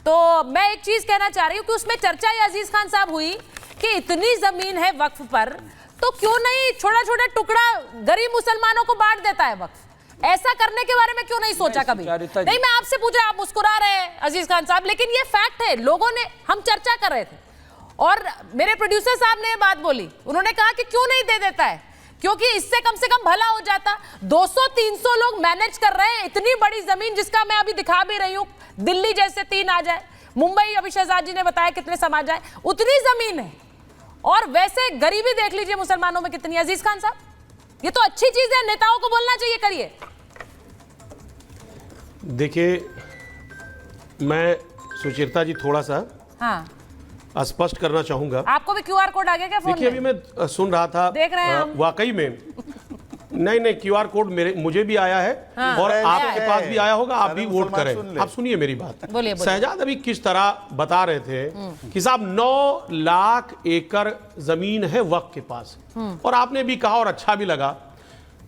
तो मैं एक चीज कहना चाह रही हूँ कि उसमें चर्चा ये अजीज खान साहब हुई कि इतनी जमीन है वक्फ पर, तो क्यों नहीं छोटा छोटा टुकड़ा गरीब मुसलमानों को बांट देता है वक्फ? ऐसा करने के बारे में क्यों नहीं सोचा कभी? नहीं, मैं आपसे पूछा, आप मुस्कुरा रहे हैं अजीज खान साहब, लेकिन ये फैक्ट है। लोगों ने, हम चर्चा कर रहे थे और मेरे प्रोड्यूसर साहब ने ये बात बोली, उन्होंने कहा कि क्यों नहीं दे देता है, क्योंकि इससे कम से कम भला हो जाता। 200-300 लोग मैनेज कर रहे हैं इतनी बड़ी जमीन, जिसका मैं अभी दिखा भी रही हूं। दिल्ली जैसे 3 आ जाए, मुंबई अभी शहजाद जी ने बताया कितने समा जाए, उतनी जमीन है। और वैसे गरीबी देख लीजिए मुसलमानों में कितनी। अजीज खान साहब, ये तो अच्छी चीज है, नेताओं को बोलना चाहिए, करिए। देखिए, मैं सुचेता जी थोड़ा सा स्पष्ट करना चाहूंगा। आपको भी क्यूआर कोड आ गया क्या फोन में? देखिए, अभी मैं सुन रहा था, देख रहे हैं हम। वाकई में नहीं क्यूआर कोड मुझे भी आया है और आपके पास भी आया होगा, आप भी वोट करें। आप सुनिए मेरी बात। बोलिए। शहजाद अभी किस तरह बता रहे थे कि साहब 9 लाख एकड़ जमीन है वक्फ के पास, और आपने भी कहा और अच्छा भी लगा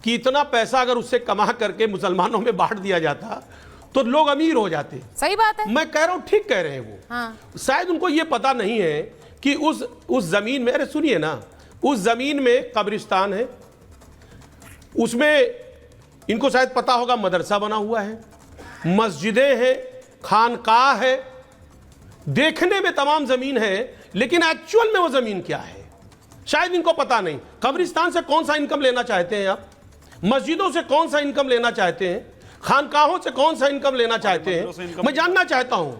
कि इतना पैसा अगर उससे कमा करके मुसलमानों में बांट दिया जाता तो लोग अमीर हो जाते। सही बात है, मैं कह रहा हूं, ठीक कह रहे हैं वो। शायद उनको ये पता नहीं है कि उस जमीन में, अरे सुनिए ना, उस जमीन में कब्रिस्तान है, उसमें इनको शायद पता होगा मदरसा बना हुआ है, मस्जिदें हैं, खानकाह है, देखने में तमाम जमीन है, लेकिन एक्चुअल में वो जमीन क्या है शायद इनको पता नहीं। कब्रिस्तान से कौन सा इनकम लेना चाहते हैं आप? मस्जिदों से कौन सा इनकम लेना चाहते हैं? खानकाहों से कौन सा इनकम लेना चाहते हैं? मैं जानना चाहता हूं।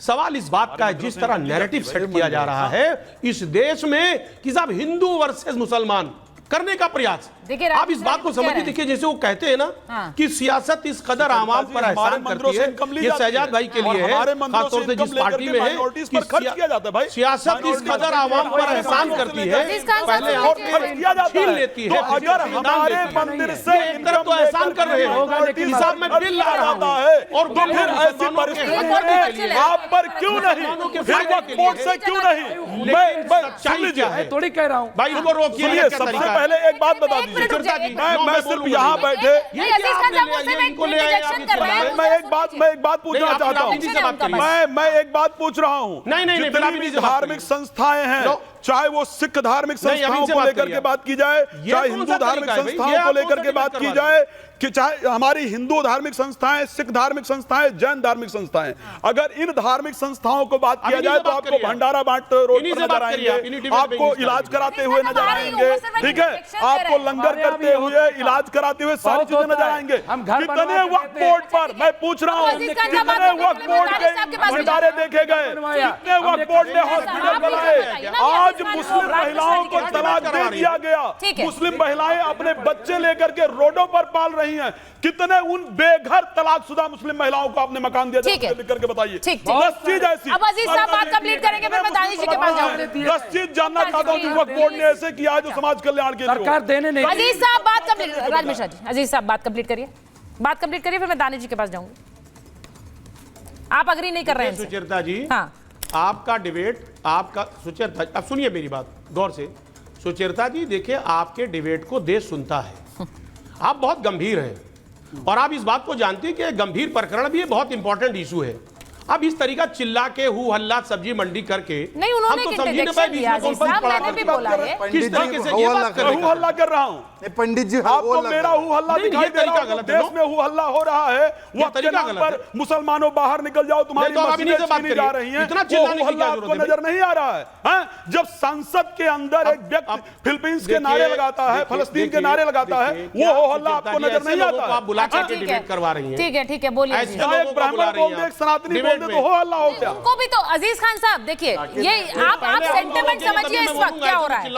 सवाल इस बात का है, जिस तरह नैरेटिव सेट किया जा रहा है इस देश में कि साहब हिंदू वर्सेस मुसलमान करने का प्रयास, आप इस बात को समझिए। देखिए, जैसे वो कहते हैं ना कि सियासत इस कदर आवाम पर एहसान करती है, ये शहजाद भाई के लिए है, खासतौर से जिस पार्टी में है, सियासत इस कदर आवाम पर एहसान करती है, पहले छीन लेती है, अगर हमारे मंदिर से एक तरफ तो एहसान कर रहे हैं, हिसाब में बिल ला रहा है, और तो फिर ऐसी परिस्थिति आप पर क्यों नहीं, कोर्ट से क्यों नहीं? सच्चाई क्या है थोड़ी कह रहा हूँ भाई, इनको रोकिए। सबसे पहले एक बात बता दीजिए, मैं सिर्फ यहाँ बैठे मैं एक बात पूछना चाहता हूँ। मैं एक बात पूछ रहा हूँ। जितनी भी धार्मिक संस्थाएं हैं, चाहे वो सिख धार्मिक संस्थाओं को लेकर के बात की जाए, चाहे हिंदू धार्मिक संस्थाओं को लेकर के बात की जाए, कि चाहे हमारी हिंदू धार्मिक संस्थाएं, सिख धार्मिक संस्थाएं, जैन धार्मिक संस्थाएं, अगर इन धार्मिक संस्थाओं को बात किया जाए तो आपको भंडारा बांटते रोड पर नजर आएंगे, आपको इलाज कराते हुए नजर आएंगे, ठीक है, आपको लंगर करते हुए, इलाज कराते हुए सारी चीजें नजर आएंगे। कितने वक्फ बोर्ड पर, मैं पूछ रहा हूँ, कितने वक्फ बोर्ड के भंडारे देखे गए, कितने वक्फ बोर्ड ने हॉस्पिटल बनाए? आज मुस्लिम महिलाओं को तलाक दे दिया गया, मुस्लिम महिलाएं अपने बच्चे लेकर के रोडों पर पाल रही हैं। कितने उन बेघर तलाकशुदा मुस्लिम महिलाओं को आपने मकान दिया? लिख करके बताइए। 10 चीज ऐसी। अब अजीज साहब बात कंप्लीट करेंगे, फिर मैं दानिश जी के पास जाऊंगी। 10 चीज जानना चाहता हूं कि वक्फ बोर्ड ने ऐसे किया जो समाज कल्याण के लिए सरकार देने नहीं। अजीज साहब बात कंप्लीट, राज मिश्रा जी, अजीज साहब बात कंप्लीट करिए, बात कंप्लीट करिए, फिर मैं दानिश जी के पास जाऊंगी। आप अग्री नहीं कर रहे हैं सुचेता जी? हाँ, आपका डिबेट, आपका सुचेता, अब सुनिए मेरी बात गौर से। सुचेता जी, देखिए, आपके डिबेट को देश सुनता है, आप बहुत गंभीर हैं और आप इस बात को जानते हैं कि गंभीर प्रकरण भी बहुत इंपॉर्टेंट इशू है। अब इस तरीका चिल्ला के हु हल्ला सब्जी मंडी करके नहीं, उन्होंने हम तो समझी नहीं पाए मैंने भी बोला है किस तरीके से ये बात कर रहे हैं। हु हल्ला कर रहा हूं पंडित जी, आपको मेरा हु हल्ला दिखाई दे रहा है? देश में हु हल्ला हो रहा है, वो तरीका पर मुसलमानों बाहर निकल जाओ, तुम्हारी मस्जिदें छीनी जा रही हैं, वो हल्ला आपको नजर नहीं आ रहा है? जब संसद के अंदर एक व्यक्ति फिलीपींस के नारे लगाता है, फलस्तीन के नारे लगाता है, वो हो हल्ला आपको नजर नहीं आता? आप बुला के डिबेट करवा रही हैं। ठीक है, ठीक है, बोलिए। एक ब्राह्मण बोल दे, एक सनातनी बोल दे, तो हो हल्ला हो क्या? उनको भी तो अजीज खान साहब, देखिए, ये आप सेंटिमेंट समझिए इस वक्त क्या हो रहा है।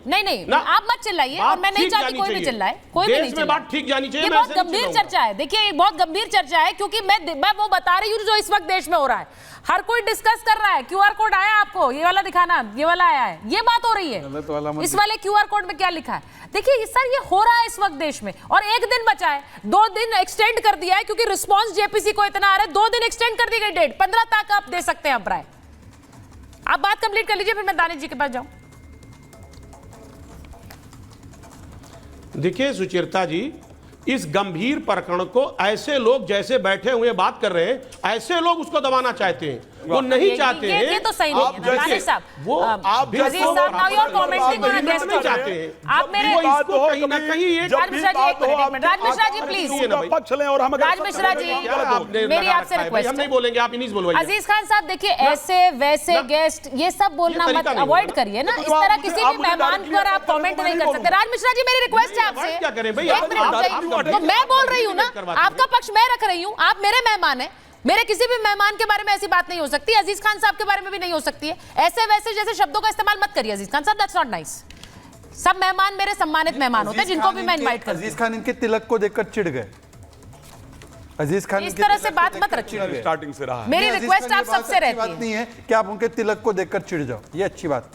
नहीं, आप मत चिल्लाइए, और मैं नहीं चाहती कोई भी चिल्लाए, कोई भी नहीं चिल्लाए। बात ठीक जानी चाहिए। ये बहुत गंभीर चर्चा है, देखिए, ये बहुत गंभीर चर्चा है, क्योंकि मैं वो बता रही हूँ जो इस वक्त देश में हो रहा है। हर कोई डिस्कस कर रहा है। क्यूआर कोड आया आपको, ये वाला दिखाना, ये वाला आया है, ये बात हो रही है। इस वाले क्यूआर कोड में क्या लिखा है? देखिए सर, ये हो रहा है इस वक्त देश में, और एक दिन बचा है, 2 दिन एक्सटेंड कर दिया है, क्योंकि रिस्पांस जेपीसी को इतना आ रहा है, 2 दिन एक्सटेंड कर दी गई डेट, 15 तक आप दे सकते हैं अभिप्राय। आप बात कंप्लीट कर लीजिए, फिर मैं दानिश जी के पास जाऊं। देखिए सुचेता जी, इस गंभीर प्रकरण को ऐसे लोग जैसे बैठे हुए बात कर रहे हैं, ऐसे लोग उसको दबाना चाहते हैं। वो नहीं चाहते हैं। ये तो सही नहीं है दानिश साहब। वो आप Aziz sahab now you are commenting on guest नहीं चाहते हैं। आप मेरे कहीं ना कहीं ये राज मिश्रा जी एक मिनट राज मिश्रा जी प्लीज पक्ष लें और हम राज मिश्रा जी मेरी आपसे रिक्वेस्ट हम नहीं बोलेंगे, आप इन्हीं से बोलवाइए। अजीज खान साहब देखिए ऐसे वैसे गेस्ट ये सब बोलना मत अवॉइड करिए ना। इस तरह किसी भी मेहमान पर आप कमेंट नहीं कर सकते। राज मिश्रा जी मेरी रिक्वेस्ट है आपसे, क्या करें भाई, एक मिनट तो मैं बोल रही हूँ ना, आपका पक्ष मैं रख रही हूँ, आप मेरे मेहमान हैं, मेरे किसी भी मेहमान के बारे में ऐसी बात नहीं हो सकती, अजीज खान साहब के बारे में भी नहीं हो सकती है। ऐसे वैसे जैसे शब्दों का इस्तेमाल मत करिए अजीज खान साहब, दैट्स नॉट नाइस। सब मेहमान मेरे सम्मानित मेहमान होते हैं जिनको भी मैं इनवाइट करती हूं। अजीज खान इनके तिलक को देखकर चिढ़ गए। अजीज खान इस तरह से बात मत रखिए, स्टार्टिंग से रहा। मेरी रिक्वेस्ट आप सबसे रहती बात नहीं है कि आप उनके तिलक को देखकर चिढ़ जाओ, ये अच्छी बात।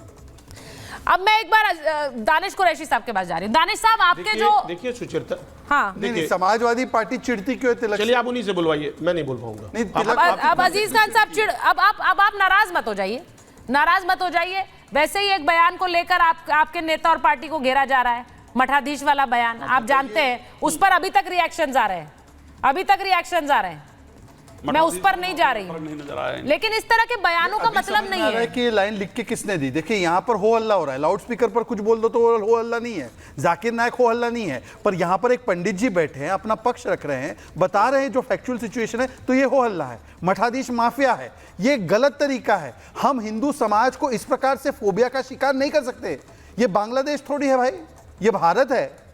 अब मैं एक बार दानिश कुरैशी साहब के पास जा रही हूँ। दानिश साहब आपके जो देखिए सुचरिता, हाँ नहीं समाजवादी पार्टी चिढ़ती क्यों है तिलक? चलिए आप उन्हीं से बुलवाइए, मैं नहीं बोल पाऊंगा। नहीं तिलक अब अजीज खान साहब चिढ़, अब आप नाराज मत हो जाइए, नाराज मत हो जाइए। वैसे ही एक बयान को लेकर आपके नेता और पार्टी को घेरा जा रहा है, मठाधीश वाला बयान, आप जानते हैं उस पर अभी तक रिएक्शंस आ रहे हैं, अभी तक रिएक्शंस आ रहे हैं। मैं उस पर नहीं जा रही हूं, लेकिन इस तरह के बयानों का मतलब नहीं है कि ये लाइन लिख के किसने दी। देखिए यहाँ पर हो हल्ला हो रहा है, लाउड स्पीकर पर कुछ बोल दो तो हो हल्ला नहीं है, जाकिर नायक हो हल्ला नहीं है, पर यहाँ पर एक पंडित जी बैठे हैं, अपना पक्ष रख रहे हैं, बता रहे हैं जो फैक्चुअल सिचुएशन है, तो ये हो हल्ला है, मठाधीश माफिया है, ये गलत तरीका है। हम हिंदू समाज को इस प्रकार से फोबिया का शिकार नहीं कर सकते। ये बांग्लादेश थोड़ी है भाई, ये भारत है।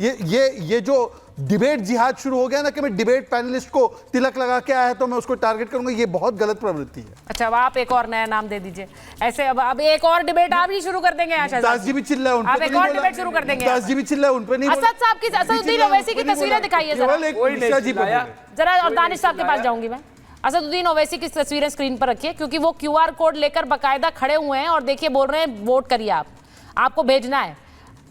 ये जो डिबेट जिहाद शुरू हो गया ना कि मैं डिबेट पैनलिस्ट को तिलक लगा के आया तो मैं उसको टारगेट करूंगा, ये बहुत गलत प्रवृत्ति है। अच्छा, अब आप एक और नया नाम दे दीजिए ऐसे। अब एक और डिबेट आप ही शुरू कर देंगे। दास जी भी चिल्लाए उन पे, आप एक और डिबेट शुरू कर देंगे। दास जी भी चिल्लाए उन पे नहीं। असद साहब की, असदुद्दीन ओवैसी की तस्वीरें दिखाइए जरा, और दानिश साहब के पास जाऊंगी मैं। असदुद्दीन ओवैसी की तस्वीरें स्क्रीन पर रखिए, क्योंकि वो QR कोड लेकर बाकायदा खड़े हुए हैं और देखिए बोल रहे हैं वोट करिए, आपको भेजना है।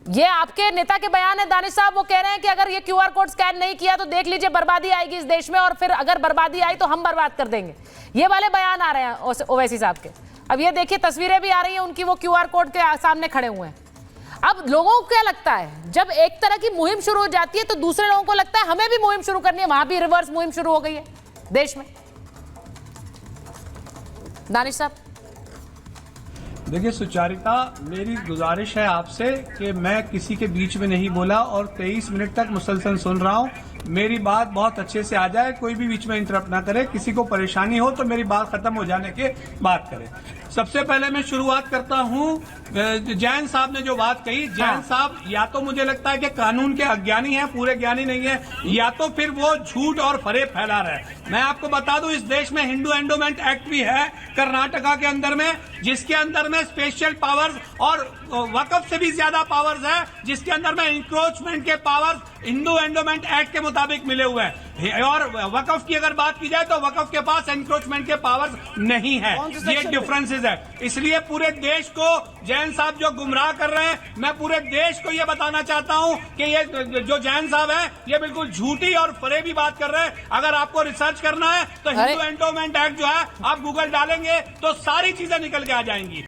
ये आपके नेता के बयान है दानिश साहब, वो कह रहे हैं कि अगर ये QR कोड स्कैन नहीं किया तो देख लीजिए बर्बादी आएगी इस देश में, और फिर अगर बर्बादी आई तो हम बर्बाद कर देंगे। ये वाले बयान आ रहे हैं ओवैसी साहब के। अब ये देखिए तस्वीरें भी आ रही हैं उनकी, वो QR कोड के सामने खड़े हुए हैं। अब लोगों को क्या लगता है, जब एक तरह की मुहिम शुरू हो जाती है तो दूसरे लोगों को लगता है हमें भी मुहिम शुरू करनी है। वहां भी रिवर्स मुहिम शुरू हो गई है देश में। दानिश साहब देखिए सुचारिता, मेरी गुजारिश है आपसे कि मैं किसी के बीच में नहीं बोला और 23 मिनट तक मुसलसल सुन रहा हूं। मेरी बात बहुत अच्छे से आ जाए, कोई भी बीच में इंटरप्ट ना करे। किसी को परेशानी हो तो मेरी बात खत्म हो जाने के बात करें। सबसे पहले मैं शुरुआत करता हूं, जैन साहब ने जो बात कही, जैन साहब या तो मुझे लगता है कि कानून के अज्ञानी हैं, पूरे ज्ञानी नहीं है, या तो फिर वो झूठ और फरेब फैला रहे हैं। मैं आपको बता दूं, इस देश में हिंदू एंडोमेंट एक्ट भी है कर्नाटका के अंदर में, जिसके अंदर में स्पेशल पावर्स और वक्फ से भी ज्यादा पावर्स है, जिसके अंदर में इंक्रोचमेंट के पावर्स हिंदू एंडोमेंट एक्ट के मुताबिक मिले हुए हैं। और वक्फ की अगर बात की जाए तो वक्फ के पास एंक्रोचमेंट के पावर्स नहीं है। ये डिफरेंसेस है। इसलिए पूरे देश को जैन साहब जो गुमराह कर रहे हैं, मैं पूरे देश को ये बताना चाहता हूं कि ये जो जैन साहब है ये बिल्कुल झूठी और फरेबी बात कर रहे हैं। अगर आपको रिसर्च करना है तो हिंदू एंडोमेंट एक्ट जो है आप गूगल डालेंगे तो सारी चीजें निकल के आ जाएंगी।